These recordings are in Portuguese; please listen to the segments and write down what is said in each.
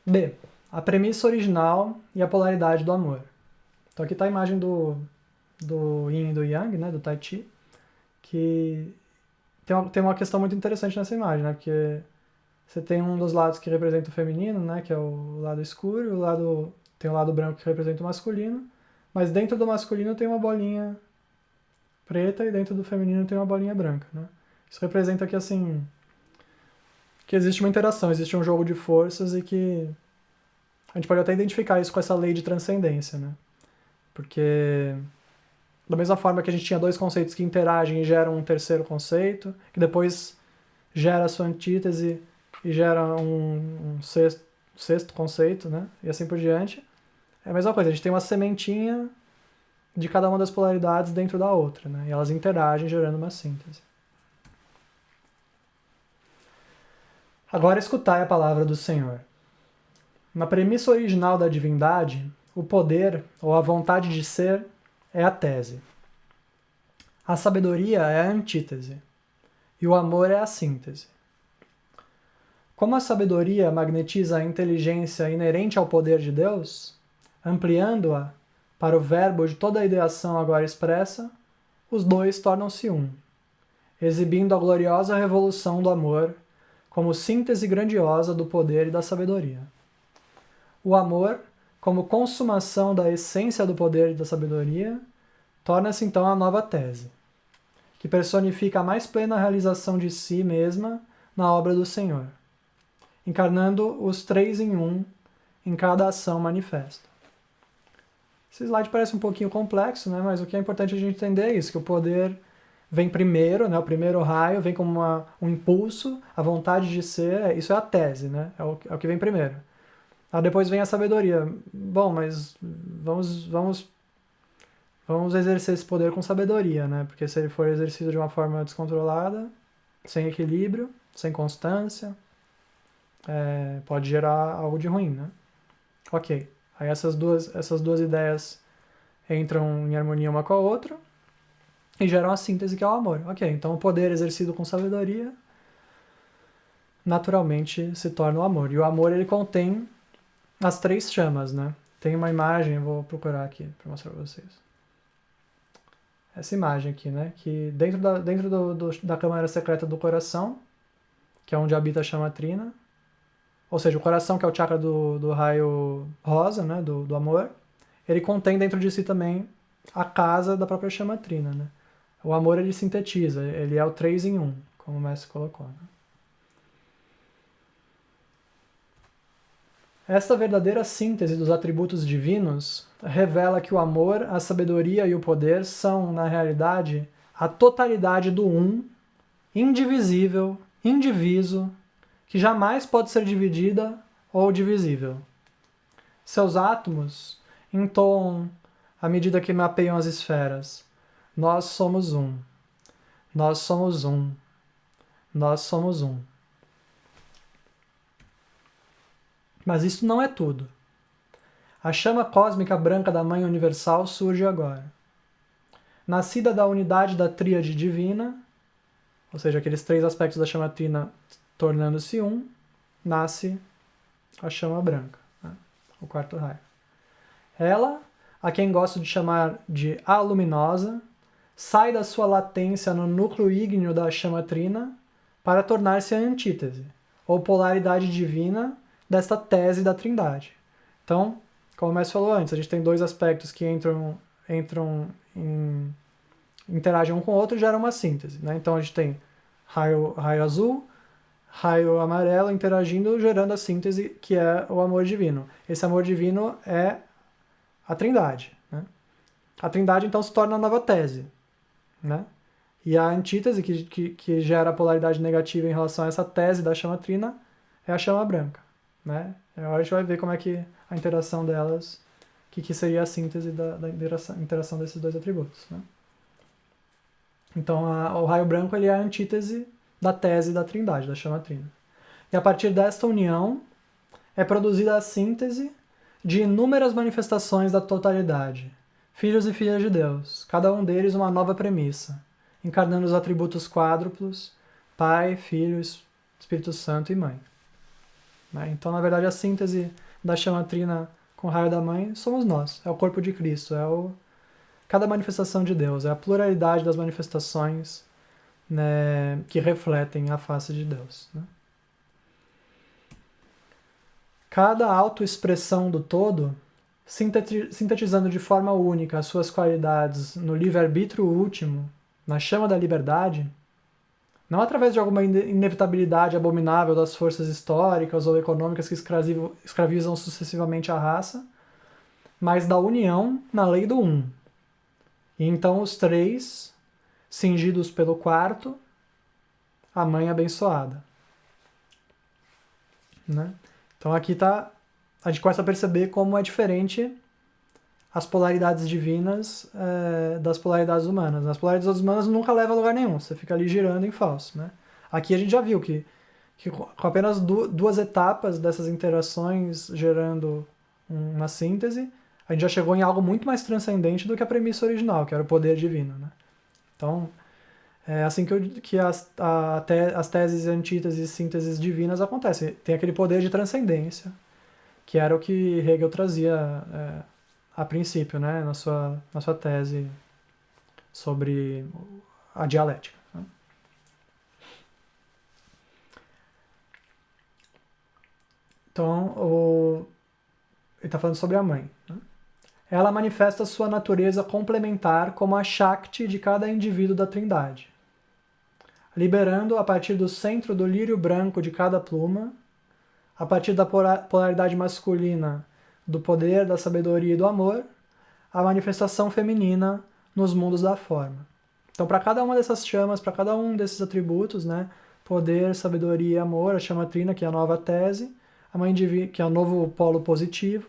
B. A premissa original e a polaridade do amor. Então aqui está a imagem do Yin e do Yang, né, do Tai Chi, que tem uma questão muito interessante nessa imagem, né, porque você tem um dos lados que representa o feminino, né, que é o lado escuro, e tem o lado branco que representa o masculino, mas dentro do masculino tem uma bolinha preta e dentro do feminino tem uma bolinha branca, né. Isso representa que, assim, que existe uma interação, existe um jogo de forças e que a gente pode até identificar isso com essa lei de transcendência, né, porque da mesma forma que a gente tinha dois conceitos que interagem e geram um terceiro conceito, que depois gera a sua antítese e gera um sexto conceito, né? E assim por diante. É a mesma coisa, a gente tem uma sementinha de cada uma das polaridades dentro da outra, né? E elas interagem gerando uma síntese. Agora escutai a palavra do Senhor. Na premissa original da divindade, o poder, ou a vontade de ser, é a tese. A sabedoria é a antítese. E o amor é a síntese. Como a sabedoria magnetiza a inteligência inerente ao poder de Deus, ampliando-a para o verbo de toda a ideação agora expressa, os dois tornam-se um, exibindo a gloriosa revolução do amor como síntese grandiosa do poder e da sabedoria. O amor, como consumação da essência do poder e da sabedoria, torna-se então a nova tese, que personifica a mais plena realização de si mesma na obra do Senhor, encarnando os três em um em cada ação manifesta. Esse slide parece um pouquinho complexo, né? Mas o que é importante a gente entender é isso, que o poder vem primeiro, né? O primeiro raio vem como um impulso, a vontade de ser, isso é a tese, né? É o que vem primeiro. Aí depois vem a sabedoria. Bom, mas vamos exercer esse poder com sabedoria, né? Porque se ele for exercido de uma forma descontrolada, sem equilíbrio, sem constância, pode gerar algo de ruim, né? Ok. Aí essas duas ideias entram em harmonia uma com a outra e geram a síntese que é o amor. Ok, então o poder exercido com sabedoria naturalmente se torna o amor. E o amor, ele contém as três chamas, né? Tem uma imagem, eu vou procurar aqui para mostrar para vocês. Essa imagem aqui, né? Que dentro da câmara secreta do coração, que é onde habita a chama trina, ou seja, o coração, que é o chakra do raio rosa, né? Do amor, ele contém dentro de si também a casa da própria chama trina, né? O amor, ele sintetiza, ele é o 3 em 1, como o mestre colocou, né? Esta verdadeira síntese dos atributos divinos revela que o amor, a sabedoria e o poder são, na realidade, a totalidade do um, indivisível, indiviso, que jamais pode ser dividida ou divisível. Seus átomos entoam à medida que mapeiam as esferas. Nós somos um. Nós somos um. Nós somos um. Mas isso não é tudo. A chama cósmica branca da Mãe Universal surge agora. Nascida da unidade da tríade divina, ou seja, aqueles três aspectos da chama trina tornando-se um, nasce a chama branca, né? O quarto raio. Ela, a quem gosto de chamar de a luminosa, sai da sua latência no núcleo ígneo da chama trina para tornar-se a antítese, ou polaridade divina desta tese da trindade. Então, como o mestre falou antes, a gente tem dois aspectos que interagem um com o outro e geram uma síntese, né? Então a gente tem raio azul, raio amarelo interagindo, gerando a síntese que é o amor divino. Esse amor divino é a trindade, né? A trindade então se torna a nova tese, né? E a antítese que gera a polaridade negativa em relação a essa tese da chama trina é a chama branca, né? Agora a gente vai ver como é que a interação delas, que seria a síntese da interação desses dois atributos, né? Então o raio branco, ele é a antítese da tese da trindade, da chama trina. E a partir desta união é produzida a síntese de inúmeras manifestações da totalidade, filhos e filhas de Deus, cada um deles uma nova premissa, encarnando os atributos quádruplos, Pai, Filho, Espírito Santo e Mãe. né? Então, na verdade, a síntese da chama trina com o raio da mãe somos nós, é o corpo de Cristo, cada manifestação de Deus, é a pluralidade das manifestações, né, que refletem a face de Deus, né? Cada autoexpressão do todo, sintetizando de forma única as suas qualidades no livre-arbítrio último, na chama da liberdade, não através de alguma inevitabilidade abominável das forças históricas ou econômicas que escravizam sucessivamente a raça, mas da união na lei do um. E então os três, cingidos pelo quarto, a mãe abençoada. Né? Então aqui a gente começa a perceber como é diferente as polaridades divinas das polaridades humanas. As polaridades humanas nunca levam a lugar nenhum, você fica ali girando em falso. Né? Aqui a gente já viu que com apenas duas etapas dessas interações gerando uma síntese, a gente já chegou em algo muito mais transcendente do que a premissa original, que era o poder divino. Né? Então, é assim que as teses, antíteses e sínteses divinas acontecem. Tem aquele poder de transcendência, que era o que Hegel trazia a princípio, né, na sua tese sobre a dialética. Né? Então, ele está falando sobre a mãe. Né? Ela manifesta sua natureza complementar como a Shakti de cada indivíduo da Trindade, liberando a partir do centro do lírio branco de cada pluma, a partir da polaridade masculina do poder, da sabedoria e do amor, a manifestação feminina nos mundos da forma. Então, para cada uma dessas chamas, para cada um desses atributos, né, poder, sabedoria e amor, a chama trina, que é a nova tese, a mãe divina, que é o novo polo positivo,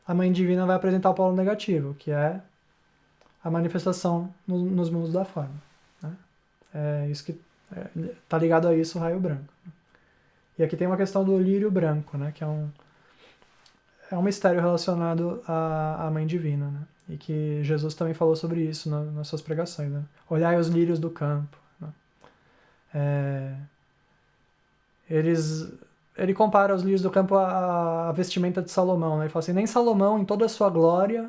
a mãe divina vai apresentar o polo negativo, que é a manifestação nos mundos da forma. Né? É isso que está ligado a isso o raio branco. E aqui tem uma questão do lírio branco, né, que é um mistério relacionado à mãe divina, né, e que Jesus também falou sobre isso nas suas pregações. Né? Olhai os lírios do campo. Né? Ele compara os lírios do campo à vestimenta de Salomão. Né? Ele fala assim, nem Salomão, em toda a sua glória,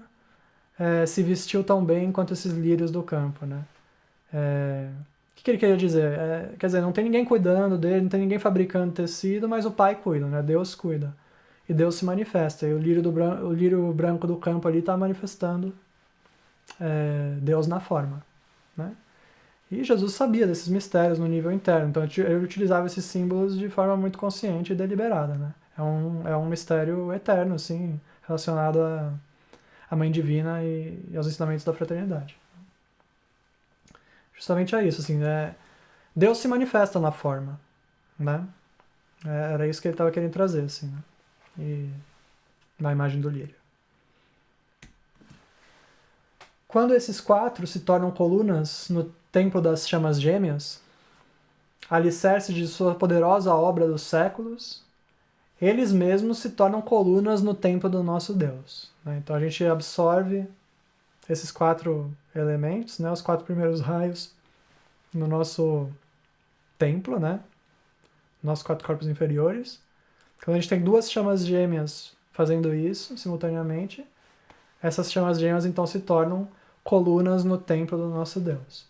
se vestiu tão bem quanto esses lírios do campo. Né? O que ele queria dizer? Quer dizer, não tem ninguém cuidando dele, não tem ninguém fabricando tecido, mas o Pai cuida, né? Deus cuida. E Deus se manifesta. E o lírio branco do campo ali está manifestando Deus na forma. Né? E Jesus sabia desses mistérios no nível interno, então ele utilizava esses símbolos de forma muito consciente e deliberada. Né? É um mistério eterno, assim, relacionado à Mãe Divina e aos ensinamentos da fraternidade. Justamente é isso, assim, Deus se manifesta na forma, né? Era isso que ele estava querendo trazer, assim, né? E na imagem do lírio. Quando esses quatro se tornam colunas no templo das chamas gêmeas, alicerce de sua poderosa obra dos séculos, eles mesmos se tornam colunas no templo do nosso Deus. Né? Então a gente absorve esses quatro elementos, né, os quatro primeiros raios no nosso templo, né, nossos quatro corpos inferiores. Quando a gente tem duas chamas gêmeas fazendo isso simultaneamente, essas chamas gêmeas então se tornam colunas no templo do nosso Deus.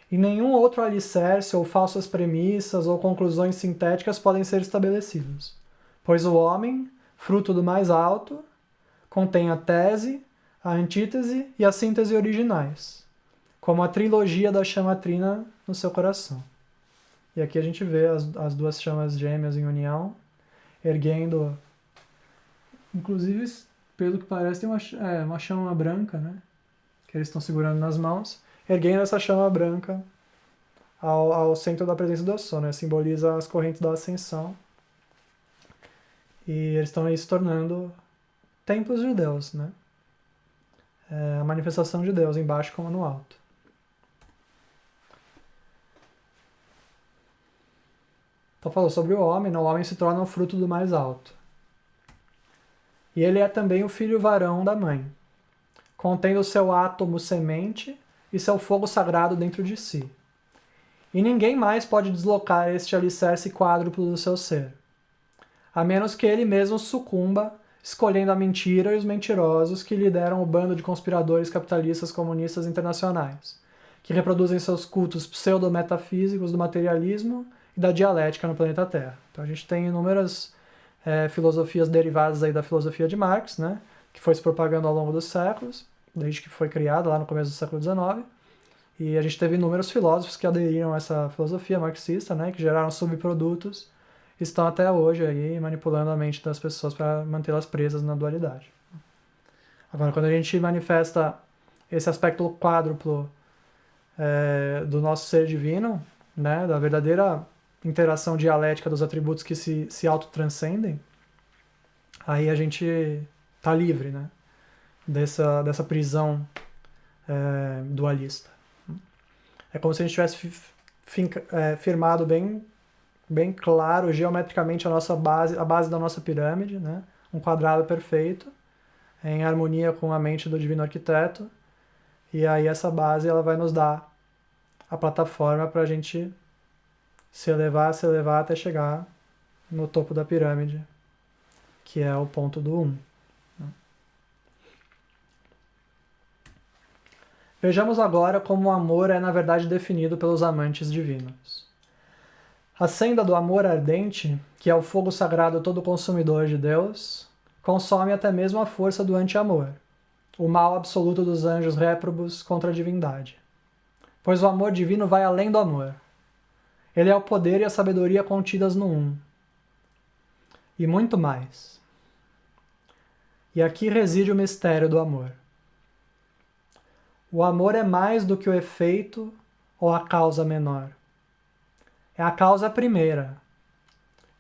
E nenhum outro alicerce ou falsas premissas ou conclusões sintéticas podem ser estabelecidos, pois o homem, fruto do mais alto, contém a tese, a antítese e a síntese originais, como a trilogia da chama trina no seu coração. E aqui a gente vê as duas chamas gêmeas em união, erguendo, inclusive, pelo que parece, tem uma chama branca, né, que eles estão segurando nas mãos, erguendo essa chama branca ao centro da presença do Sol, né, simboliza as correntes da ascensão, e eles estão aí se tornando templos de Deus, né, a manifestação de Deus, embaixo como no alto. Então falou sobre o homem, né? O homem se torna o fruto do mais alto. E ele é também o filho varão da mãe, contendo o seu átomo semente e seu fogo sagrado dentro de si. E ninguém mais pode deslocar este alicerce quádruplo do seu ser. a menos que ele mesmo sucumba, escolhendo a mentira e os mentirosos que lideram o bando de conspiradores capitalistas comunistas internacionais, que reproduzem seus cultos pseudo-metafísicos do materialismo e da dialética no planeta Terra. Então a gente tem inúmeras filosofias derivadas aí da filosofia de Marx, né, que foi se propagando ao longo dos séculos, desde que foi criada lá no começo do século XIX, e a gente teve inúmeros filósofos que aderiram a essa filosofia marxista, né, que geraram subprodutos, e estão até hoje aí manipulando a mente das pessoas para mantê-las presas na dualidade. Agora, quando a gente manifesta esse aspecto quádruplo do nosso ser divino, né, da verdadeira interação dialética dos atributos que se autotranscendem, aí a gente tá livre, né, dessa prisão dualista. É como se a gente tivesse firmado bem claro, geometricamente, a base da nossa pirâmide, né, um quadrado perfeito, em harmonia com a mente do Divino Arquiteto, e aí essa base ela vai nos dar a plataforma para a gente se elevar até chegar no topo da pirâmide, que é o ponto do 1. Vejamos agora como o amor é na verdade definido pelos amantes divinos. A senda do amor ardente, que é o fogo sagrado todo consumidor de Deus, consome até mesmo a força do anti-amor, o mal absoluto dos anjos réprobos contra a divindade. Pois o amor divino vai além do amor. Ele é o poder e a sabedoria contidas no um. E muito mais. E aqui reside o mistério do amor. O amor é mais do que o efeito ou a causa menor. É a causa primeira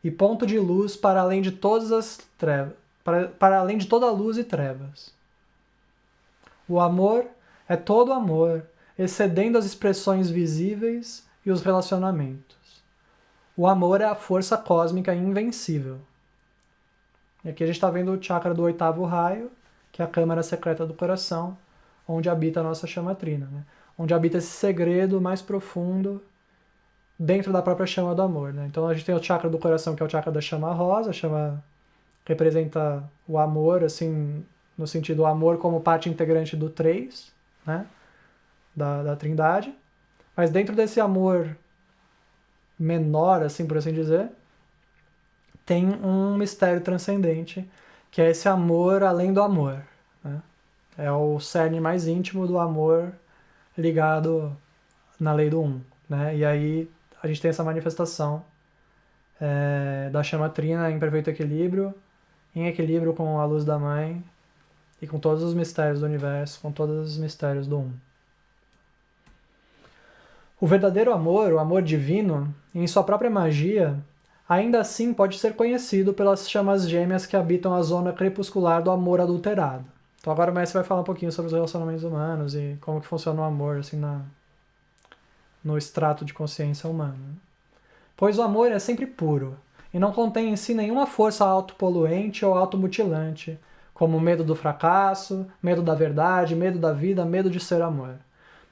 e ponto de luz para além de todas as trevas, para além de toda a luz e trevas. O amor é todo amor, excedendo as expressões visíveis e os relacionamentos. O amor é a força cósmica invencível. E aqui a gente está vendo o chakra do 8º raio, que é a câmara secreta do coração, onde habita a nossa chama trina, né? Onde habita esse segredo mais profundo dentro da própria chama do amor, né? Então a gente tem o chakra do coração, que é o chakra da chama rosa. A chama representa o amor, assim, no sentido do amor como parte integrante do 3, né? Da trindade. Mas dentro desse amor menor, assim, por assim dizer, tem um mistério transcendente, que é esse amor além do amor, né? É o cerne mais íntimo do amor ligado na lei do 1, né? E aí a gente tem essa manifestação da chama trina em perfeito equilíbrio, em equilíbrio com a luz da mãe e com todos os mistérios do universo, com todos os mistérios do 1. O verdadeiro amor, o amor divino, em sua própria magia, ainda assim pode ser conhecido pelas chamas gêmeas que habitam a zona crepuscular do amor adulterado. Então agora o mestre vai falar um pouquinho sobre os relacionamentos humanos e como que funciona o amor assim, no extrato de consciência humana. Pois o amor é sempre puro e não contém em si nenhuma força autopoluente ou automutilante, como medo do fracasso, medo da verdade, medo da vida, medo de ser amor.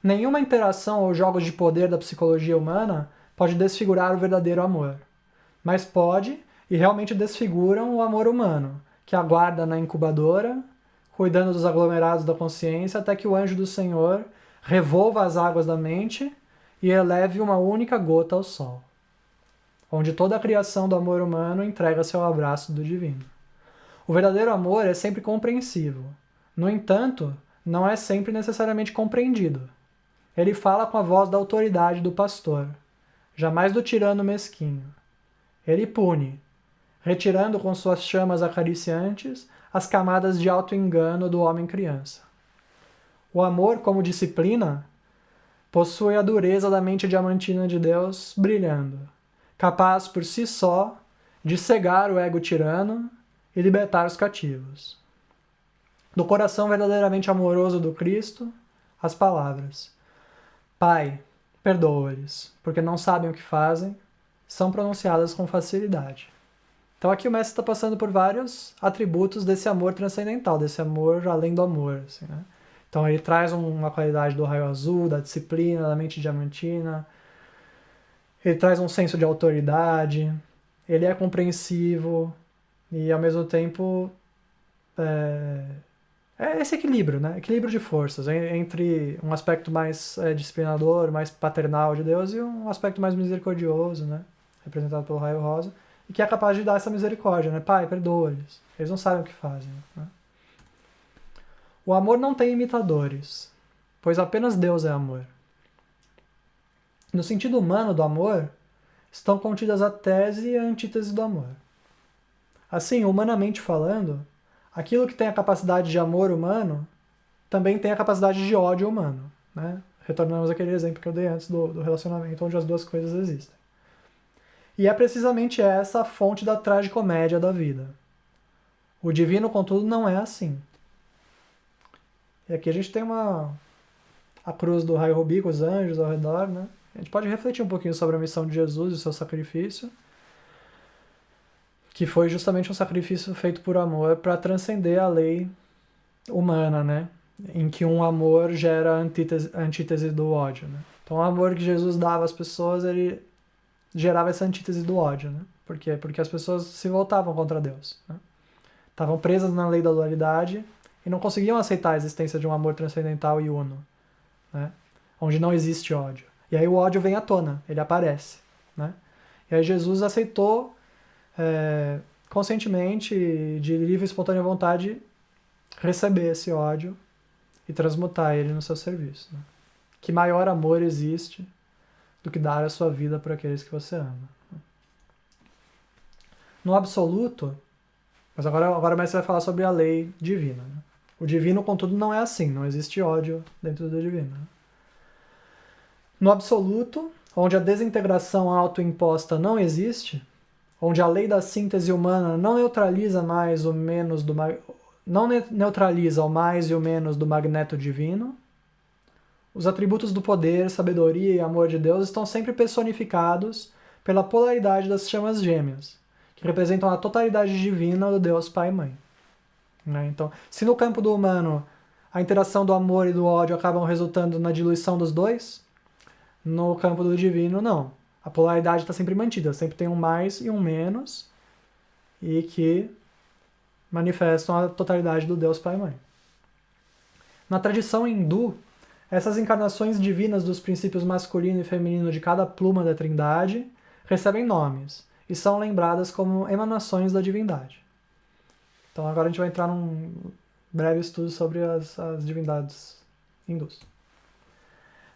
Nenhuma interação ou jogos de poder da psicologia humana pode desfigurar o verdadeiro amor, mas pode e realmente desfiguram o amor humano, que aguarda na incubadora, cuidando dos aglomerados da consciência até que o anjo do Senhor revolva as águas da mente e eleve uma única gota ao sol, onde toda a criação do amor humano entrega-se ao abraço do divino. O verdadeiro amor é sempre compreensivo. No entanto, não é sempre necessariamente compreendido. Ele fala com a voz da autoridade do pastor, jamais do tirano mesquinho. Ele pune, retirando com suas chamas acariciantes as camadas de auto-engano do homem-criança. O amor, como disciplina, possui a dureza da mente diamantina de Deus brilhando, capaz por si só de cegar o ego tirano e libertar os cativos. Do coração verdadeiramente amoroso do Cristo, as palavras: Pai, perdoa-lhes, porque não sabem o que fazem, são pronunciadas com facilidade. Então aqui o mestre está passando por vários atributos desse amor transcendental, desse amor além do amor. Assim, né? Então ele traz uma qualidade do raio azul, da disciplina, da mente diamantina, ele traz um senso de autoridade, ele é compreensivo, e ao mesmo tempo é esse equilíbrio, né? Equilíbrio de forças entre um aspecto mais disciplinador, mais paternal de Deus e um aspecto mais misericordioso, né? Representado pelo raio rosa, e que é capaz de dar essa misericórdia, né? Pai, perdoa-lhes. Eles não sabem o que fazem, né? O amor não tem imitadores, pois apenas Deus é amor. No sentido humano do amor, estão contidas a tese e a antítese do amor. Assim, humanamente falando, aquilo que tem a capacidade de amor humano também tem a capacidade de ódio humano, né? Retornamos àquele exemplo que eu dei antes do relacionamento, onde as duas coisas existem. E é precisamente essa a fonte da tragicomédia da vida. O divino, contudo, não é assim. E aqui a gente tem a cruz do raio rubi com os anjos ao redor, né? A gente pode refletir um pouquinho sobre a missão de Jesus e o seu sacrifício, que foi justamente um sacrifício feito por amor para transcender a lei humana, né? Em que um amor gera a antítese do ódio, né? Então o amor que Jesus dava às pessoas, ele gerava essa antítese do ódio, né? Por quê? Porque as pessoas se voltavam contra Deus, né? Estavam presas na lei da dualidade e não conseguiam aceitar a existência de um amor transcendental e uno, né? Onde não existe ódio. E aí o ódio vem à tona, ele aparece, né? E aí Jesus aceitou conscientemente, de livre e espontânea vontade, receber esse ódio e transmutar ele no seu serviço, né? Que maior amor existe do que dar a sua vida por aqueles que você ama? No absoluto, mas agora o mestre vai falar sobre a lei divina, né? O divino, contudo, não é assim, não existe ódio dentro do divino, né? No absoluto, onde a desintegração autoimposta não existe, onde a lei da síntese humana não neutraliza mais o menos do não neutraliza o mais e o menos do magneto divino, os atributos do poder, sabedoria e amor de Deus estão sempre personificados pela polaridade das chamas gêmeas, que representam a totalidade divina do Deus Pai e Mãe. Né? Então, se no campo do humano a interação do amor e do ódio acabam resultando na diluição dos dois, no campo do divino, não. A polaridade está sempre mantida, sempre tem um mais e um menos, e que manifestam a totalidade do Deus Pai e Mãe. Na tradição hindu, essas encarnações divinas dos princípios masculino e feminino de cada pluma da Trindade recebem nomes e são lembradas como emanações da divindade. Então agora a gente vai entrar num breve estudo sobre as divindades hindus.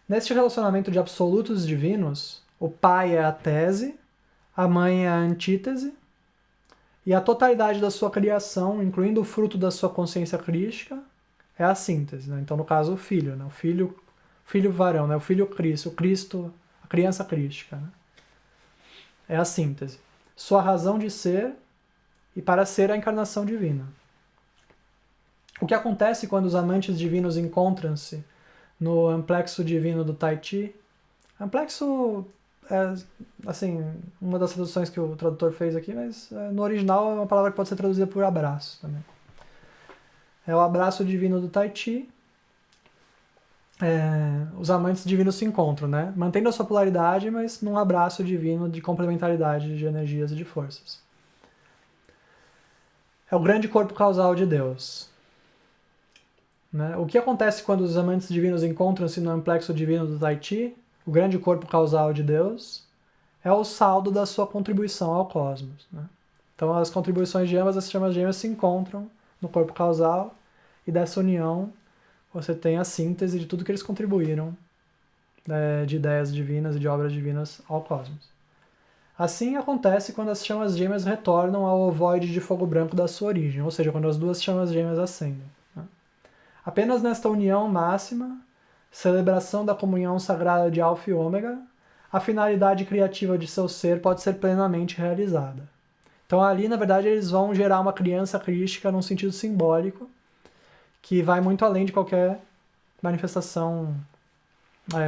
Neste relacionamento de absolutos divinos, o pai é a tese, a mãe é a antítese, e a totalidade da sua criação, incluindo o fruto da sua consciência crística, é a síntese. Né? Então, no caso, o filho, né? O filho varão, né? O filho Cristo, a criança crística. Né? É a síntese. Sua razão de ser e para ser a encarnação divina. O que acontece quando os amantes divinos encontram-se no amplexo divino do Tai Chi? Amplexo é, assim, uma das traduções que o tradutor fez aqui, mas no original é uma palavra que pode ser traduzida por abraço também. É o abraço divino do Tai Chi. Os amantes divinos se encontram, né? Mantendo a sua polaridade, mas num abraço divino de complementaridade de energias e de forças. É o grande corpo causal de Deus. Né? O que acontece quando os amantes divinos encontram-se no amplexo divino do Tai Chi, o grande corpo causal de Deus, é o saldo da sua contribuição ao cosmos. Né? Então as contribuições de ambas as chamas gêmeas se encontram no corpo causal, e dessa união você tem a síntese de tudo que eles contribuíram de ideias divinas e de obras divinas ao cosmos. Assim acontece quando as chamas gêmeas retornam ao ovoide de fogo branco da sua origem, ou seja, quando as duas chamas gêmeas ascendem. Né? Apenas nesta união máxima, celebração da comunhão sagrada de Alfa e Ômega, a finalidade criativa de seu ser pode ser plenamente realizada. Então ali, na verdade, eles vão gerar uma criança crística num sentido simbólico, que vai muito além de qualquer manifestação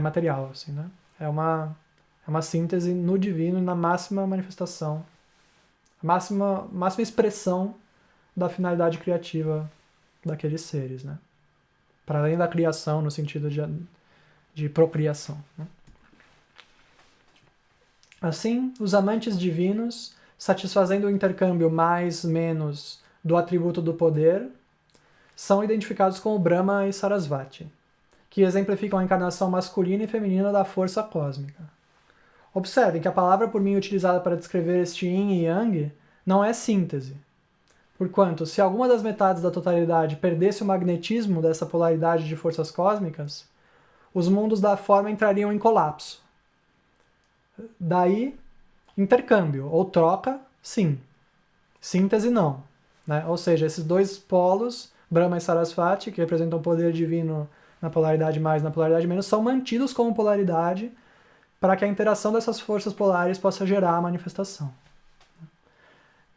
material. Assim, né? É uma síntese no divino e na máxima manifestação, a máxima expressão da finalidade criativa daqueles seres. Né? Para além da criação, no sentido de procriação. Né? Assim, os amantes divinos satisfazendo o intercâmbio mais-menos do atributo do poder, são identificados como Brahma e Sarasvati, que exemplificam a encarnação masculina e feminina da força cósmica. Observem que a palavra por mim utilizada para descrever este Yin e Yang não é síntese, porquanto, se alguma das metades da totalidade perdesse o magnetismo dessa polaridade de forças cósmicas, os mundos da forma entrariam em colapso. Daí, intercâmbio, ou troca, sim. Síntese, não. Né? Ou seja, esses dois polos, Brahma e Sarasvati, que representam o poder divino na polaridade mais e na polaridade menos, são mantidos como polaridade para que a interação dessas forças polares possa gerar a manifestação.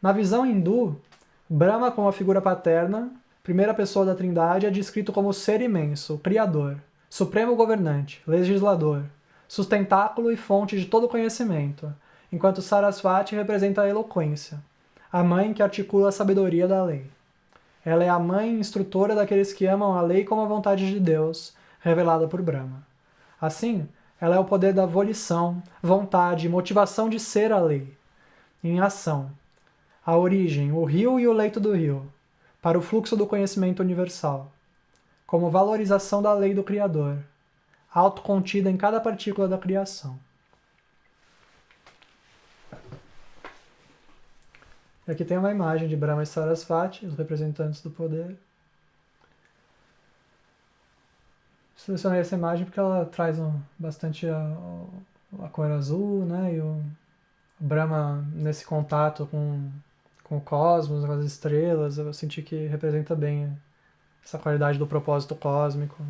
Na visão hindu, Brahma, como a figura paterna, primeira pessoa da Trindade, é descrito como ser imenso, criador, supremo governante, legislador, sustentáculo e fonte de todo conhecimento, enquanto Sarasvati representa a eloquência, a mãe que articula a sabedoria da lei. Ela é a mãe instrutora daqueles que amam a lei como a vontade de Deus, revelada por Brahma. Assim, ela é o poder da volição, vontade e motivação de ser a lei, em ação, a origem, o rio e o leito do rio, para o fluxo do conhecimento universal, como valorização da lei do Criador, autocontida em cada partícula da criação. E aqui tem uma imagem de Brahma e Sarasvati, os representantes do poder. Selecionei essa imagem porque ela traz bastante a cor azul, né? E o Brahma nesse contato com o cosmos, com as estrelas, eu senti que representa bem essa qualidade do propósito cósmico,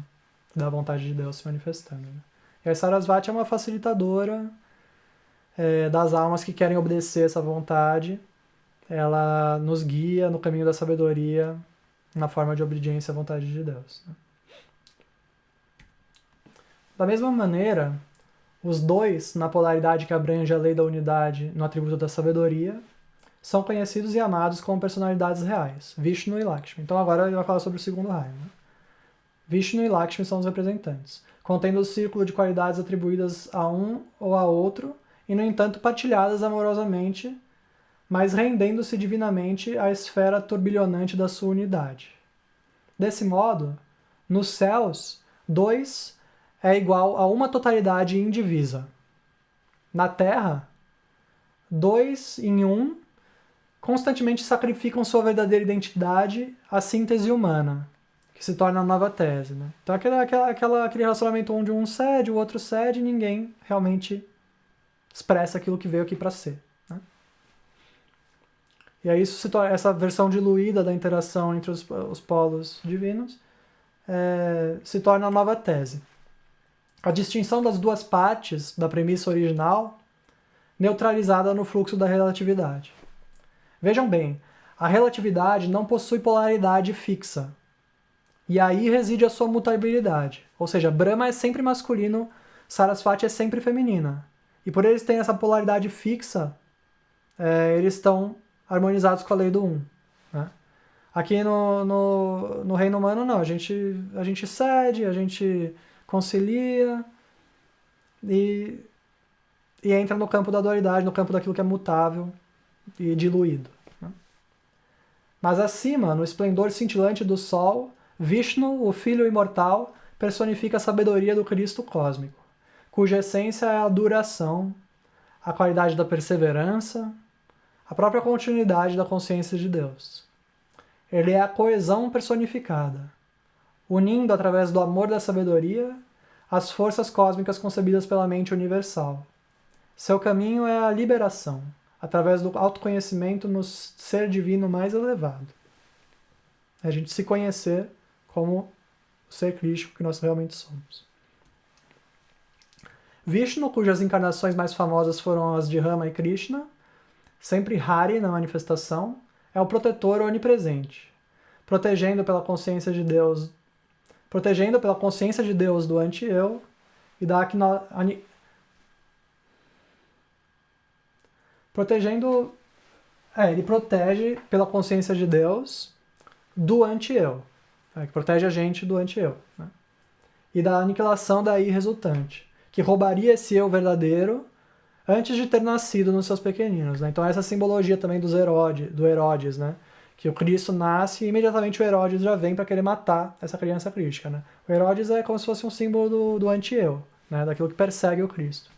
da vontade de Deus se manifestando. Né? E a Sarasvati é uma facilitadora das almas que querem obedecer essa vontade. Ela nos guia no caminho da sabedoria, na forma de obediência à vontade de Deus. Né? Da mesma maneira, os dois, na polaridade que abrange a lei da unidade no atributo da sabedoria, são conhecidos e amados como personalidades reais, Vishnu e Lakshmi. Então agora ele vai falar sobre o segundo raio. Né? Vishnu e Lakshmi são os representantes, contendo o círculo de qualidades atribuídas a um ou a outro, e no entanto partilhadas amorosamente, mas rendendo-se divinamente à esfera turbilhonante da sua unidade. Desse modo, nos céus, 2 é igual a uma totalidade indivisa. Na Terra, 2 em 1 constantemente sacrificam sua verdadeira identidade à síntese humana, que se torna a nova tese. Né? Então aquele relacionamento onde um cede, o outro cede, e ninguém realmente expressa aquilo que veio aqui para ser. Né? E aí isso se torna, essa versão diluída da interação entre os polos divinos se torna a nova tese. A distinção das duas partes da premissa original neutralizada no fluxo da relatividade. Vejam bem, a relatividade não possui polaridade fixa. E aí reside a sua mutabilidade. Ou seja, Brahma é sempre masculino, Sarasvati é sempre feminina. E por eles terem essa polaridade fixa, eles estão harmonizados com a lei do 1. Né? Aqui no reino humano, não. A gente cede, a gente concilia e entra no campo da dualidade, no campo daquilo que é mutável e diluído. Né? Mas acima, no esplendor cintilante do Sol, Vishnu, o Filho imortal, personifica a sabedoria do Cristo cósmico, cuja essência é a duração, a qualidade da perseverança, a própria continuidade da consciência de Deus. Ele é a coesão personificada, unindo através do amor da sabedoria as forças cósmicas concebidas pela mente universal. Seu caminho é a liberação, através do autoconhecimento no ser divino mais elevado. A gente se conhecer como o ser crístico que nós realmente somos. Vishnu, cujas encarnações mais famosas foram as de Rama e Krishna, sempre Hari na manifestação, é o protetor onipresente, protegendo pela consciência de Deus do anti-eu e da ele protege pela consciência de Deus do anti-eu, que protege a gente do anti-eu, né? E da aniquilação daí resultante, que roubaria esse eu verdadeiro antes de ter nascido nos seus pequeninos. Né? Então essa simbologia também do Herodes, né? Que o Cristo nasce e imediatamente o Herodes já vem para querer matar essa criança crística. Né? O Herodes é como se fosse um símbolo do anti-eu, né? Daquilo que persegue o Cristo.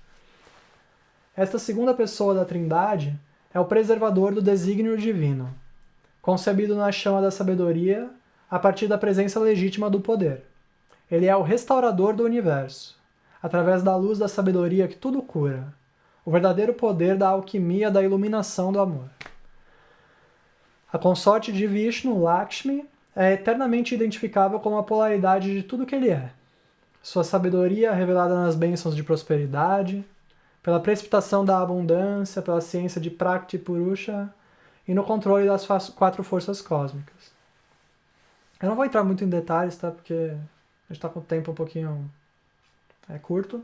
Esta segunda pessoa da Trindade é o preservador do desígnio divino, concebido na chama da sabedoria a partir da presença legítima do poder. Ele é o restaurador do universo, através da luz da sabedoria que tudo cura, o verdadeiro poder da alquimia da iluminação do amor. A consorte de Vishnu, Lakshmi, é eternamente identificável como a polaridade de tudo que ele é. Sua sabedoria revelada nas bênçãos de prosperidade, pela precipitação da abundância, pela ciência de Prakti Purusha e no controle das 4 forças cósmicas. Eu não vou entrar muito em detalhes, tá? Porque a gente está com o tempo um pouquinho curto.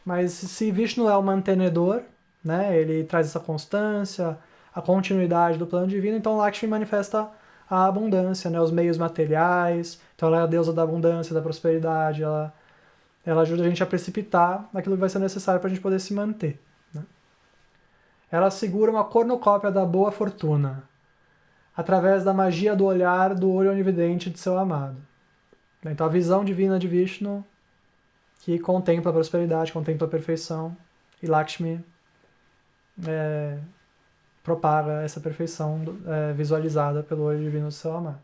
Mas se Vishnu é o mantenedor, né? Ele traz essa constância, a continuidade do plano divino, então Lakshmi manifesta a abundância, né? Os meios materiais. Então ela é a deusa da abundância, da prosperidade, ela ajuda a gente a precipitar aquilo que vai ser necessário para a gente poder se manter. Né? Ela segura uma cornucópia da boa fortuna, através da magia do olhar do olho onividente de seu amado. Então a visão divina de Vishnu, que contempla a prosperidade, contempla a perfeição, e Lakshmi propaga essa perfeição visualizada pelo olho divino do seu amado.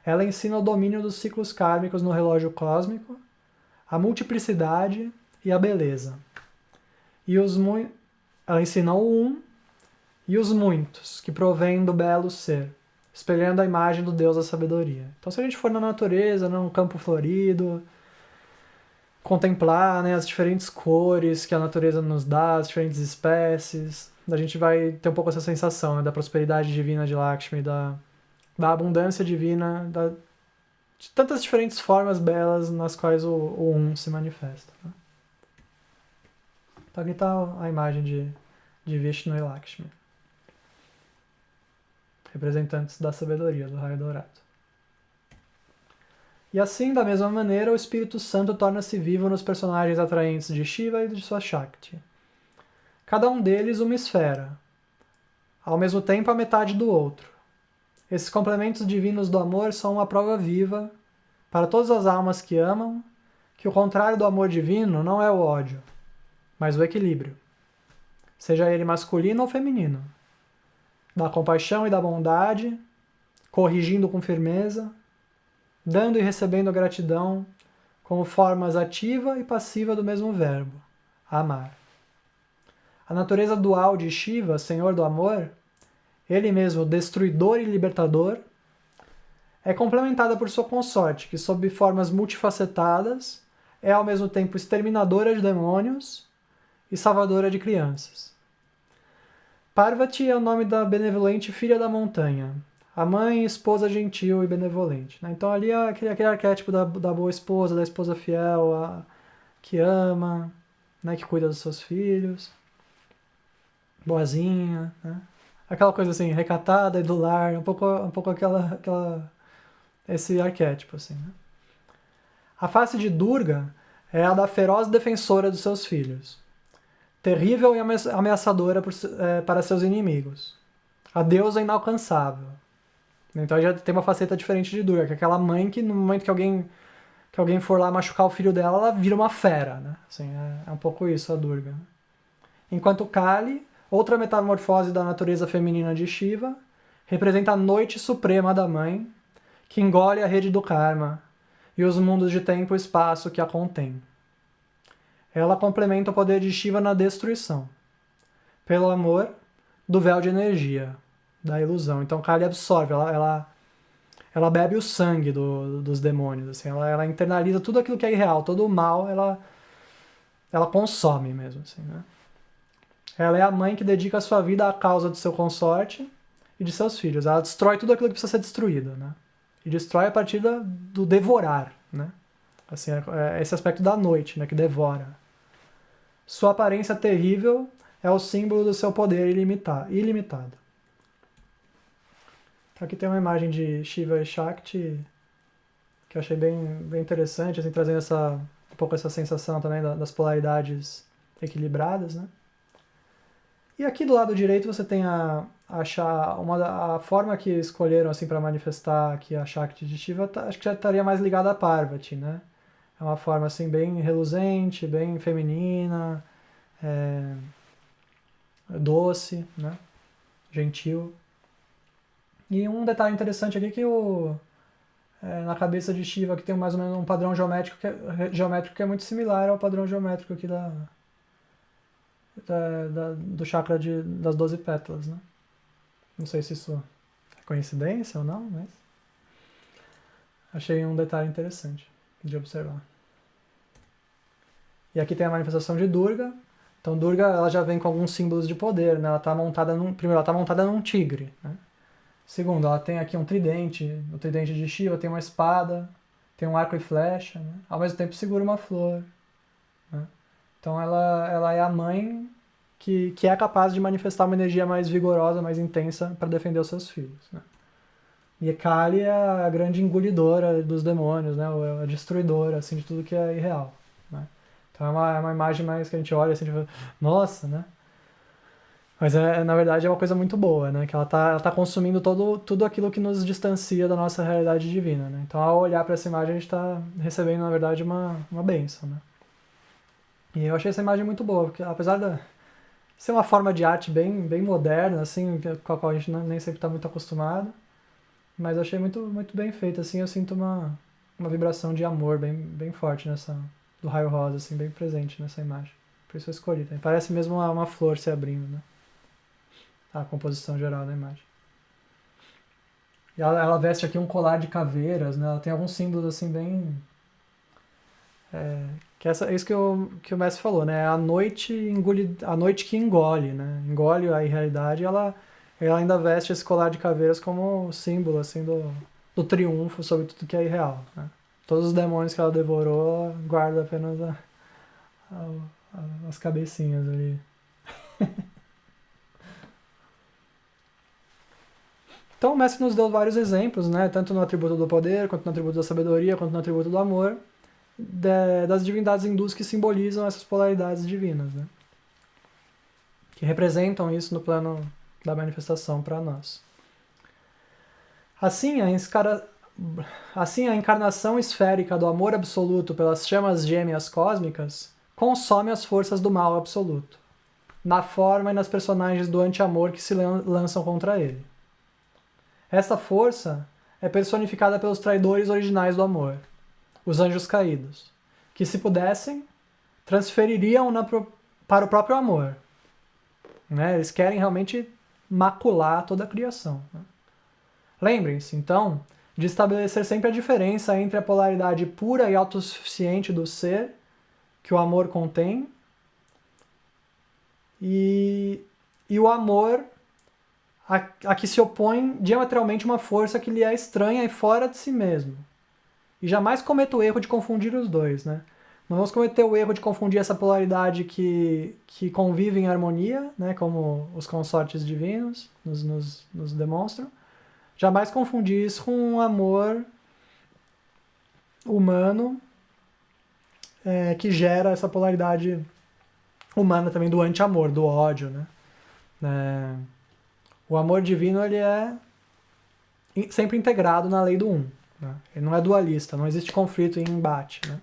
Ela ensina o domínio dos ciclos kármicos no relógio cósmico, a multiplicidade e a beleza. Ela ensina o um e os muitos, que provêm do belo ser, espelhando a imagem do Deus da sabedoria. Então, se a gente for na natureza, num campo florido, contemplar, né, as diferentes cores que a natureza nos dá, as diferentes espécies, a gente vai ter um pouco essa sensação, né, da prosperidade divina de Lakshmi, da abundância divina, de tantas diferentes formas belas nas quais o Um se manifesta. Né? Então aqui está a imagem de Vishnu e Lakshmi, representantes da sabedoria, do raio dourado. E assim, da mesma maneira, o Espírito Santo torna-se vivo nos personagens atraentes de Shiva e de sua Shakti. Cada um deles uma esfera, ao mesmo tempo a metade do outro. Esses complementos divinos do amor são uma prova viva, para todas as almas que amam, que o contrário do amor divino não é o ódio, mas o equilíbrio, seja ele masculino ou feminino, da compaixão e da bondade, corrigindo com firmeza, dando e recebendo gratidão como formas ativa e passiva do mesmo verbo, amar. A natureza dual de Shiva, Senhor do Amor, ele mesmo destruidor e libertador, é complementada por sua consorte, que sob formas multifacetadas é ao mesmo tempo exterminadora de demônios e salvadora de crianças. Parvati é o nome da benevolente filha da montanha, a mãe e esposa gentil e benevolente. Né? Então ali é aquele arquétipo da boa esposa, da esposa fiel, que ama, né? Que cuida dos seus filhos, boazinha, né? Aquela coisa assim, recatada e do lar, um pouco esse arquétipo. Assim, né? A face de Durga é a da feroz defensora dos seus filhos, terrível e ameaçadora para seus inimigos, a deusa inalcançável. Então já tem uma faceta diferente de Durga, que é aquela mãe que no momento que alguém for lá machucar o filho dela, ela vira uma fera. Né? Assim, é um pouco isso a Durga. Enquanto Kali, outra metamorfose da natureza feminina de Shiva, representa a noite suprema da mãe, que engole a rede do karma e os mundos de tempo e espaço que a contêm. Ela complementa o poder de Shiva na destruição, pelo amor do véu de energia, da ilusão. Então Kali absorve, ela bebe o sangue dos demônios, assim, ela internaliza tudo aquilo que é irreal, todo o mal, ela consome mesmo. Assim, né? Ela é a mãe que dedica a sua vida à causa do seu consorte e de seus filhos. Ela destrói tudo aquilo que precisa ser destruído, né? E destrói a partir do devorar, né? Assim, é esse aspecto da noite, né? Que devora. Sua aparência terrível é o símbolo do seu poder ilimitado. Aqui tem uma imagem de Shiva e Shakti que eu achei bem interessante, assim, trazendo um pouco essa sensação também das polaridades equilibradas, né? E aqui do lado direito você tem a forma que escolheram assim para manifestar aqui a Shakti de Shiva, acho que já estaria mais ligada a Parvati, né? É uma forma assim bem reluzente, bem feminina, doce, né? Gentil. E um detalhe interessante aqui é que na cabeça de Shiva que tem mais ou menos um padrão geométrico que é muito similar ao padrão geométrico aqui do chakra das 12 pétalas, né? Não sei se isso é coincidência ou não, mas achei um detalhe interessante de observar. E aqui tem a manifestação de Durga. Então Durga ela já vem com alguns símbolos de poder, né? Primeiro, ela está montada num tigre, né? Segundo, ela tem aqui um tridente, o tridente de Shiva tem uma espada, tem um arco e flecha, né? Ao mesmo tempo segura uma flor, né? Então ela é a mãe que é capaz de manifestar uma energia mais vigorosa, mais intensa para defender os seus filhos, né? E Kali é a grande engolidora dos demônios, né? A destruidora assim, de tudo que é irreal, né? Então é uma imagem mais que a gente olha assim, tipo, nossa, né? Mas na verdade é uma coisa muito boa, né? Que ela tá consumindo tudo aquilo que nos distancia da nossa realidade divina, né? Então ao olhar para essa imagem a gente está recebendo, na verdade, uma bênção, né? E eu achei essa imagem muito boa, porque apesar de ser uma forma de arte bem moderna, assim, com a qual a gente nem sempre está muito acostumado, mas eu achei muito, muito bem feita, assim, eu sinto uma vibração de amor bem forte do raio rosa, assim, bem presente nessa imagem. Por isso eu escolhi, tá? Parece mesmo uma flor se abrindo, né? A composição geral da imagem. E ela veste aqui um colar de caveiras, né? Ela tem alguns símbolos assim bem... é isso que o mestre falou, né? A noite que engole, né? Engole a irrealidade e ela ainda veste esse colar de caveiras como símbolo assim, do triunfo sobre tudo que é irreal, né? Todos os demônios que ela devorou, ela guarda apenas as cabecinhas ali. Então o mestre nos deu vários exemplos, né, tanto no atributo do poder, quanto no atributo da sabedoria, quanto no atributo do amor, das divindades hindus que simbolizam essas polaridades divinas, né, que representam isso no plano da manifestação para nós. Assim, a encarnação esférica do amor absoluto pelas chamas gêmeas cósmicas consome as forças do mal absoluto, na forma e nas personagens do anti-amor que se lançam contra ele. Essa força é personificada pelos traidores originais do amor, os anjos caídos, que, se pudessem, transfeririam para o próprio amor. Né? Eles querem realmente macular toda a criação. Né? Lembrem-se, então, de estabelecer sempre a diferença entre a polaridade pura e autossuficiente do ser, que o amor contém, e o amor a que se opõe diametralmente uma força que lhe é estranha e fora de si mesmo. E jamais cometa o erro de confundir os dois, né? Não vamos cometer o erro de confundir essa polaridade que convive em harmonia, né, como os consortes divinos nos demonstram. Jamais confundir isso com um amor humano que gera essa polaridade humana também do anti-amor, do ódio, né? O amor divino ele é sempre integrado na lei do um. Né? Ele não é dualista, não existe conflito e embate. Né?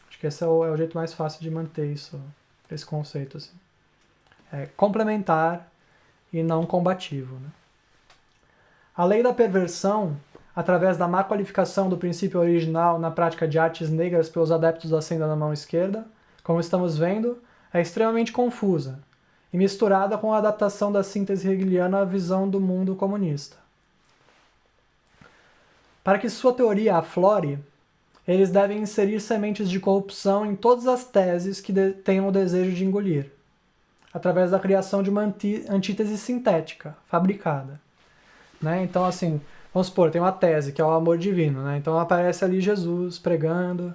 Acho que esse é o jeito mais fácil de manter esse conceito. Assim. É complementar e não combativo. Né? A lei da perversão, através da má qualificação do princípio original na prática de artes negras pelos adeptos da senda na mão esquerda, como estamos vendo, é extremamente confusa e misturada com a adaptação da síntese hegeliana à visão do mundo comunista. Para que sua teoria aflore, eles devem inserir sementes de corrupção em todas as teses que tenham o desejo de engolir, através da criação de uma antítese sintética, fabricada. Né? Então, assim, vamos supor, tem uma tese, que é o amor divino. Né? Então aparece ali Jesus pregando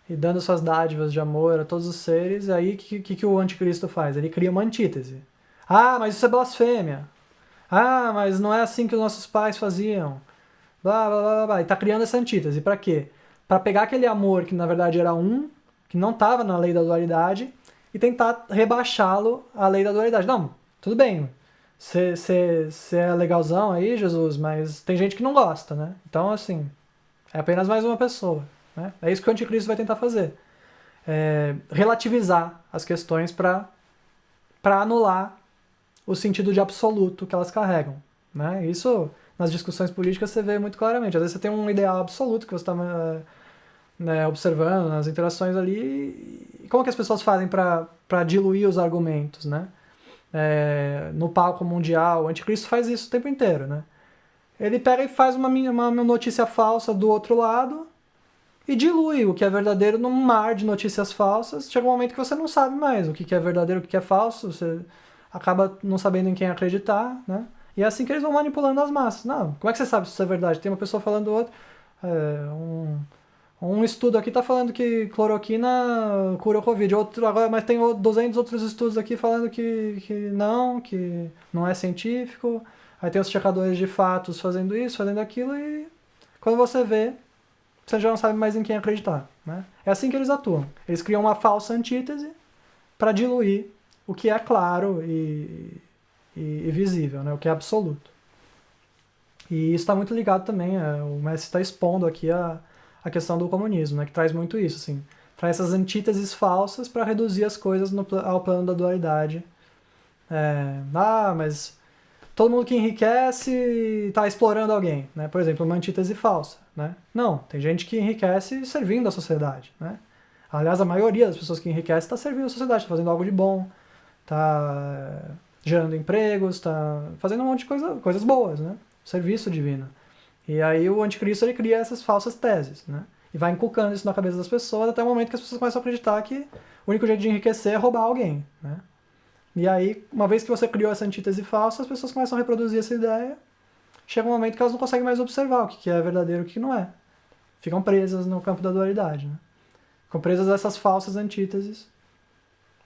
e dando suas dádivas de amor a todos os seres, e aí o que o anticristo faz? Ele cria uma antítese. Ah, mas isso é blasfêmia. Ah, mas não é assim que os nossos pais faziam. Blá, blá, blá, blá. E está criando essa antítese. Para quê? Para pegar aquele amor que na verdade era que não estava na lei da dualidade, e tentar rebaixá-lo à lei da dualidade. Não, tudo bem, você é legalzão aí, Jesus, mas tem gente que não gosta, né? Então, assim, é apenas mais uma pessoa. Né? É isso que o anticristo vai tentar fazer. Relativizar as questões para anular o sentido de absoluto que elas carregam. Né? Isso, nas discussões políticas, você vê muito claramente. Às vezes você tem um ideal absoluto que você está observando nas interações ali. E como que as pessoas fazem para diluir os argumentos? Né? No palco mundial, o anticristo faz isso o tempo inteiro. Né? Ele pega e faz uma notícia falsa do outro lado e dilui o que é verdadeiro num mar de notícias falsas. Chega um momento que você não sabe mais o que é verdadeiro, o que é falso, você acaba não sabendo em quem acreditar, né? E é assim que eles vão manipulando as massas. Não, como é que você sabe se isso é verdade? Tem uma pessoa falando do outro. Um estudo aqui está falando que cloroquina cura o Covid, outro, agora, mas tem 200 outros estudos aqui falando que não é científico. Aí tem os checadores de fatos fazendo isso, fazendo aquilo, e quando você vê, você já não sabe mais em quem acreditar. Né? É assim que eles atuam. Eles criam uma falsa antítese para diluir o que é claro e visível, né? O que é absoluto. E isso está muito ligado também, o Messi está expondo aqui a questão do comunismo, né? Que traz muito isso, assim, traz essas antíteses falsas para reduzir as coisas ao plano da dualidade. Mas todo mundo que enriquece está explorando alguém, né? Por exemplo, uma antítese falsa, né? Não, tem gente que enriquece servindo a sociedade, né? Aliás, a maioria das pessoas que enriquece está servindo a sociedade, está fazendo algo de bom, está gerando empregos, está fazendo um monte de coisas boas, né? Serviço divino. E aí o anticristo ele cria essas falsas teses, né? E vai inculcando isso na cabeça das pessoas até o momento que as pessoas começam a acreditar que o único jeito de enriquecer é roubar alguém, né? E aí, uma vez que você criou essa antítese falsa, as pessoas começam a reproduzir essa ideia. Chega um momento que elas não conseguem mais observar o que é verdadeiro e o que não é. Ficam presas no campo da dualidade, né? Ficam presas a essas falsas antíteses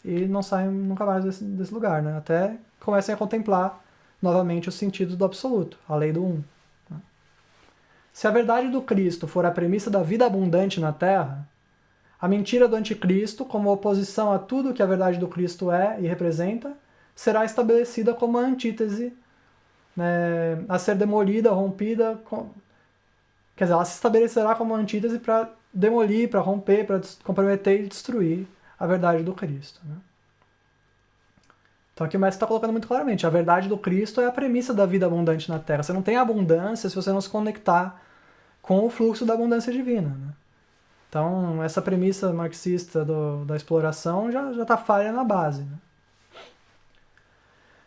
e não saem nunca mais desse lugar, né? Até comecem a contemplar novamente o sentido do absoluto, a lei do um. Né? Se a verdade do Cristo for a premissa da vida abundante na Terra, a mentira do anticristo, como oposição a tudo que a verdade do Cristo é e representa, será estabelecida como a antítese, né, a ser demolida, rompida. Quer dizer, ela se estabelecerá como uma antítese para demolir, para romper, para comprometer e destruir a verdade do Cristo. Né? Então aqui o mestre está colocando muito claramente, a verdade do Cristo é a premissa da vida abundante na Terra. Você não tem abundância se você não se conectar com o fluxo da abundância divina. Né? Então essa premissa marxista da exploração já está falha na base. Né?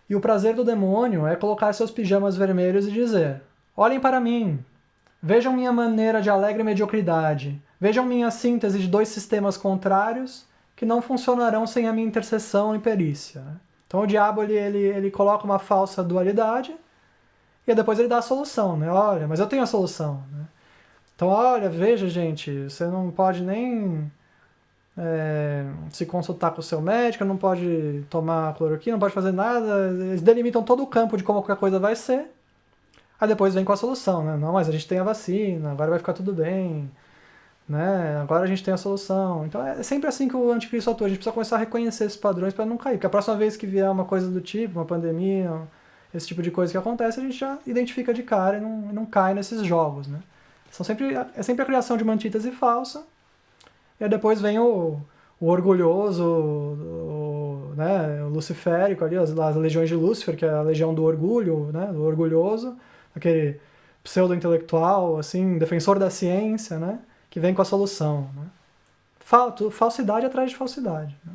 E o prazer do demônio é colocar seus pijamas vermelhos e dizer: olhem para mim, vejam minha maneira de alegre mediocridade, vejam minha síntese de dois sistemas contrários que não funcionarão sem a minha intercessão e perícia. Né? Então o diabo ele coloca uma falsa dualidade e depois ele dá a solução. Né? Olha, mas eu tenho a solução. Né? Então olha, veja gente, você não pode nem se consultar com o seu médico, não pode tomar cloroquina, não pode fazer nada, eles delimitam todo o campo de como qualquer coisa vai ser, aí depois vem com a solução, né? Não, mas a gente tem a vacina, agora vai ficar tudo bem, né? Agora a gente tem a solução. Então é sempre assim que o anticristo atua, a gente precisa começar a reconhecer esses padrões para não cair, porque a próxima vez que vier uma coisa do tipo, uma pandemia, esse tipo de coisa que acontece, a gente já identifica de cara e não cai nesses jogos, né? É sempre a criação de uma antítese falsa, e aí depois vem o orgulhoso, né, o luciférico ali, as legiões de Lúcifer, que é a legião do orgulho, né, do orgulhoso, aquele pseudo-intelectual, assim, defensor da ciência, né, que vem com a solução. Né. Falsidade atrás de falsidade. Né.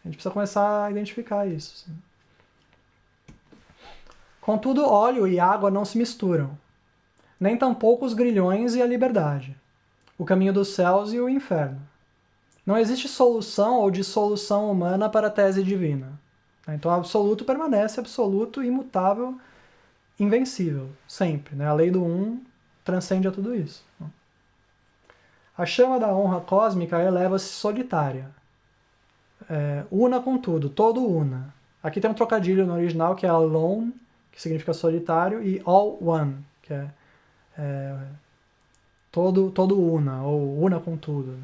A gente precisa começar a identificar isso. Assim. Contudo, óleo e água não se misturam, nem tampouco os grilhões e a liberdade, o caminho dos céus e o inferno. Não existe solução ou dissolução humana para a tese divina. Então o absoluto permanece absoluto, imutável, invencível, sempre. Né? A lei do um transcende a tudo isso. A chama da honra cósmica eleva-se solitária. Una com tudo, todo una. Aqui tem um trocadilho no original que é alone, que significa solitário, e all one, que é todo una, ou una com tudo.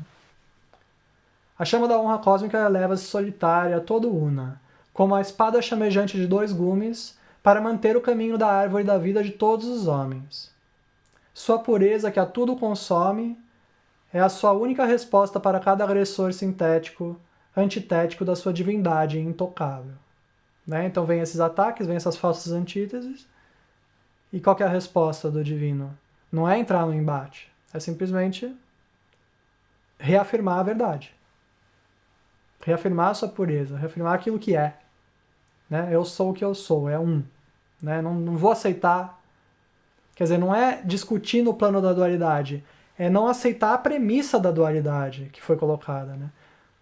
A chama da honra cósmica eleva-se solitária, todo una, como a espada chamejante de 2 gumes, para manter o caminho da árvore da vida de todos os homens. Sua pureza, que a tudo consome, é a sua única resposta para cada agressor sintético, antitético da sua divindade intocável. Né? Então vem esses ataques, vem essas falsas antíteses, e qual que é a resposta do divino? Não é entrar no embate, é simplesmente reafirmar a verdade. Reafirmar a sua pureza, reafirmar aquilo que é. Né? Eu sou o que eu sou, é um. Né? Não vou aceitar. Quer dizer, não é discutir no plano da dualidade, é não aceitar a premissa da dualidade que foi colocada.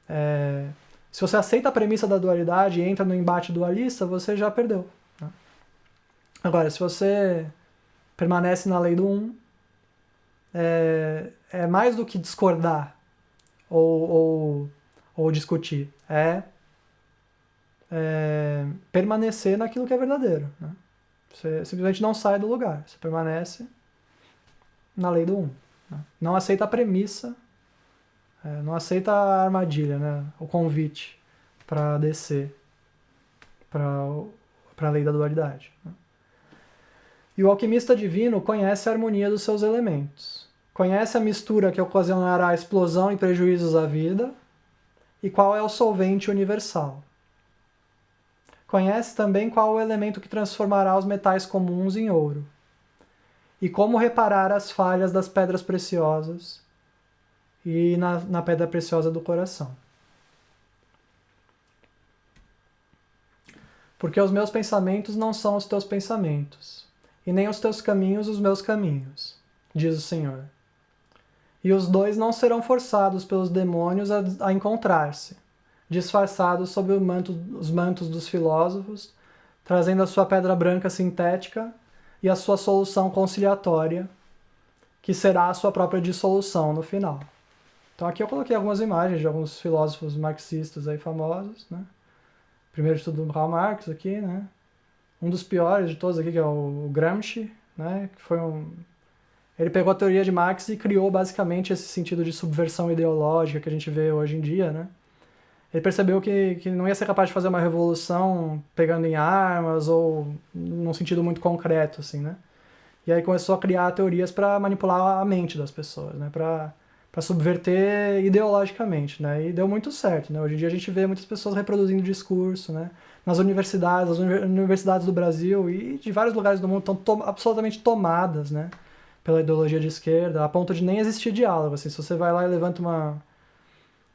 Né? Se você aceita a premissa da dualidade e entra no embate dualista, você já perdeu. Né? Agora, se você permanece na lei do um, é mais do que discordar ou discutir. Permanecer naquilo que é verdadeiro. Né? Você simplesmente não sai do lugar. Você permanece na lei do um. Né? Não aceita a premissa, não aceita a armadilha, né? O convite para descer para a lei da dualidade. Né? E o alquimista divino conhece a harmonia dos seus elementos. Conhece a mistura que ocasionará explosão e prejuízos à vida, e qual é o solvente universal. Conhece também qual o elemento que transformará os metais comuns em ouro, e como reparar as falhas das pedras preciosas e na pedra preciosa do coração. Porque os meus pensamentos não são os teus pensamentos, e nem os teus caminhos os meus caminhos, diz o Senhor. E os dois não serão forçados pelos demônios a encontrar-se, disfarçados sob os mantos dos filósofos, trazendo a sua pedra branca sintética e a sua solução conciliatória, que será a sua própria dissolução no final. Então aqui eu coloquei algumas imagens de alguns filósofos marxistas aí famosos, né? Primeiro de tudo, Karl Marx aqui, né? Um dos piores de todos aqui, que é o Gramsci, né? Que foi Ele pegou a teoria de Marx e criou basicamente esse sentido de subversão ideológica que a gente vê hoje em dia, né? Ele percebeu que não ia ser capaz de fazer uma revolução pegando em armas ou num sentido muito concreto, assim, né? E aí começou a criar teorias para manipular a mente das pessoas, né? Para subverter ideologicamente, né? E deu muito certo, né? Hoje em dia a gente vê muitas pessoas reproduzindo discurso, né? Nas universidades, as universidades do Brasil e de vários lugares do mundo estão absolutamente tomadas, né? Pela ideologia de esquerda, a ponto de nem existir diálogo, assim. Se você vai lá e levanta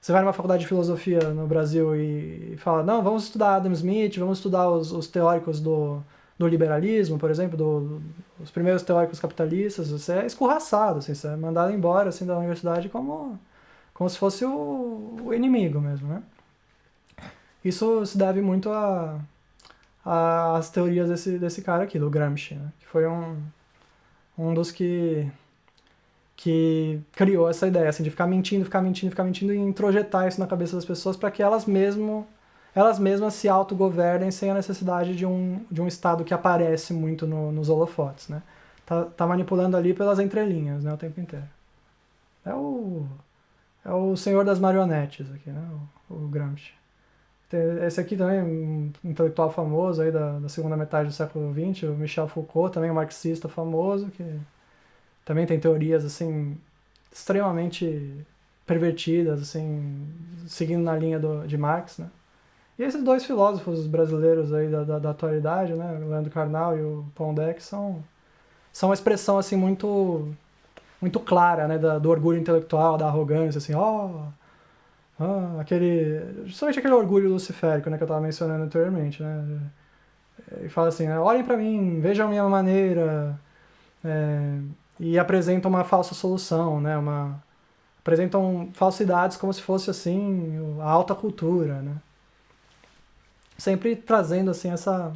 Você vai numa faculdade de filosofia no Brasil e fala, não, vamos estudar Adam Smith, vamos estudar os teóricos do liberalismo, por exemplo, os primeiros teóricos capitalistas, você é escorraçado, assim, você é mandado embora assim, da universidade como se fosse o inimigo mesmo, né? Isso se deve muito às teorias desse cara aqui, do Gramsci, né? Que foi um dos que criou essa ideia assim, de ficar mentindo e introjetar isso na cabeça das pessoas para que elas mesmas se autogovernem sem a necessidade de um Estado que aparece muito nos holofotes, né? Tá manipulando ali pelas entrelinhas, né, o tempo inteiro. É o senhor das marionetes aqui, né, o Gramsci. Esse aqui também, um intelectual famoso aí da segunda metade do século XX, o Michel Foucault, também um marxista famoso, que também tem teorias assim extremamente pervertidas, assim, seguindo na linha de Marx, né? E esses dois filósofos brasileiros aí da atualidade, né, o Leandro Carnal e o Pondé, são uma expressão assim muito muito clara, né, do orgulho intelectual, da arrogância, assim, justamente aquele orgulho luciférico, né, que eu estava mencionando anteriormente, né? E fala assim, olhem para mim, vejam a minha maneira, e apresentam uma falsa solução, né? Apresentam falsidades como se fosse assim a alta cultura, né? Sempre trazendo assim essa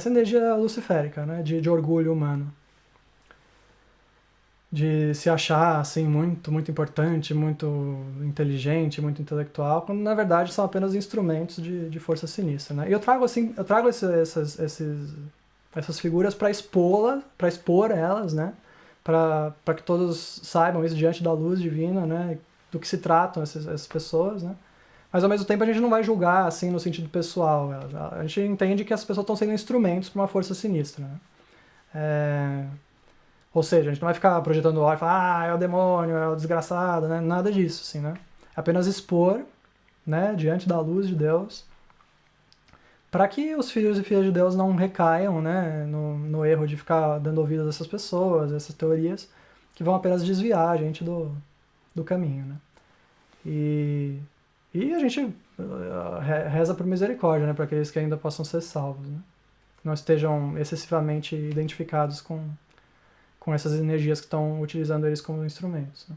energia luciférica, né? De orgulho humano, de se achar assim muito muito importante, muito inteligente, muito intelectual, quando na verdade são apenas instrumentos de força sinistra, né? E eu trago essas figuras para expor elas, né? para que todos saibam isso diante da luz divina, né, do que se tratam essas pessoas, né. Mas ao mesmo tempo a gente não vai julgar assim no sentido pessoal. A gente entende que as pessoas estão sendo instrumentos para uma força sinistra, né. Ou seja, a gente não vai ficar projetando o ódio e falar, é o demônio, é o desgraçado, né? Nada disso, assim, né? Apenas expor, né, diante da luz de Deus, para que os filhos e filhas de Deus não recaiam, né, no erro de ficar dando ouvidos a essas pessoas, essas teorias, que vão apenas desviar a gente do caminho, né? E a gente reza por misericórdia, né, para aqueles que ainda possam ser salvos, né? Que não estejam excessivamente identificados com essas energias que estão utilizando eles como instrumentos, né?